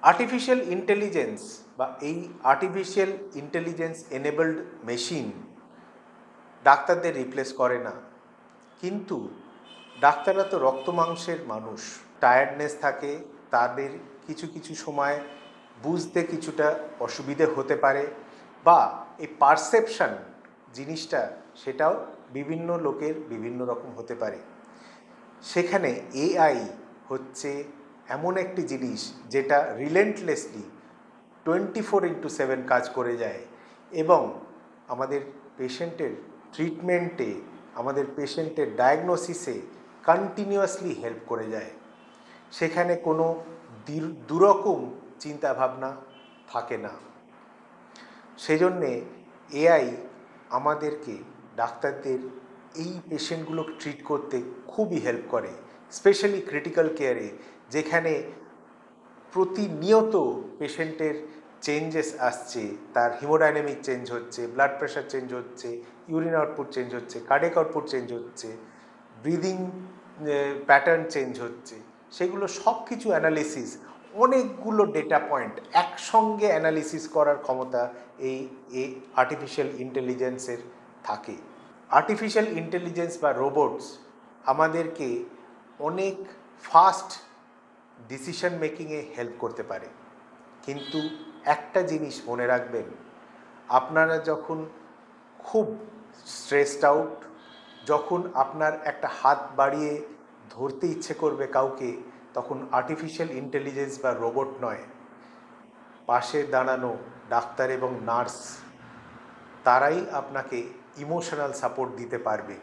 Artificial intelligence বা এই artificial intelligence enabled machine ডাক্তারদের রিপ্লেস করে না, কিন্তু ডাক্তাররা তো রক্ত মাংসের মানুষ, টায়ার্ডনেস থাকে, তাদের কিছু কিছু সময় বুঝতে কিছুটা অসুবিধে হতে পারে, বা এই পারসেপশন জিনিসটা সেটাও বিভিন্ন লোকের বিভিন্ন রকম হতে পারে। সেখানে এআই হচ্ছে এমন একটি জিনিস যেটা রিলেন্টলেসলি 24/7 কাজ করে যায় এবং আমাদের পেশেন্টের ট্রিটমেন্টে, আমাদের পেশেন্টের ডায়াগনোসিসে কন্টিনিউয়াসলি হেল্প করে যায়। সেখানে কোনো দুরকম চিন্তাভাবনা থাকে না। সেজন্যে এআই আমাদেরকে, ডাক্তারদের, এই পেশেন্টগুলোকে ট্রিট করতে খুবই হেল্প করে, স্পেশালি ক্রিটিক্যাল কেয়ারে, যেখানে প্রতিনিয়ত পেশেন্টের চেঞ্জেস আসছে, তার হিমোডাইনামিক চেঞ্জ হচ্ছে, ব্লাড প্রেশার চেঞ্জ হচ্ছে, ইউরিন আউটপুট চেঞ্জ হচ্ছে, কার্ডিয়াক আউটপুট চেঞ্জ হচ্ছে, ব্রিদিং প্যাটার্ন চেঞ্জ হচ্ছে, সেগুলো সব কিছু অ্যানালিসিস, অনেকগুলো ডেটা পয়েন্ট একসঙ্গে অ্যানালিসিস করার ক্ষমতা এই আর্টিফিশিয়াল ইন্টেলিজেন্সের থাকে। আর্টিফিশিয়াল ইন্টেলিজেন্স বা রোবটস আমাদেরকে অনেক ফাস্ট ডিসিশন মেকিংয়ে হেল্প করতে পারে, কিন্তু একটা জিনিস মনে রাখবেন, আপনারা যখন খুব স্ট্রেসড আউট, যখন আপনার একটা হাত বাড়িয়ে ধরতে ইচ্ছে করবে কাউকে, তখন আর্টিফিশিয়াল ইন্টেলিজেন্স বা রোবট নয়, পাশে দাঁড়ানো ডাক্তার এবং নার্স, তারাই আপনাকে ইমোশনাল সাপোর্ট দিতে পারবে।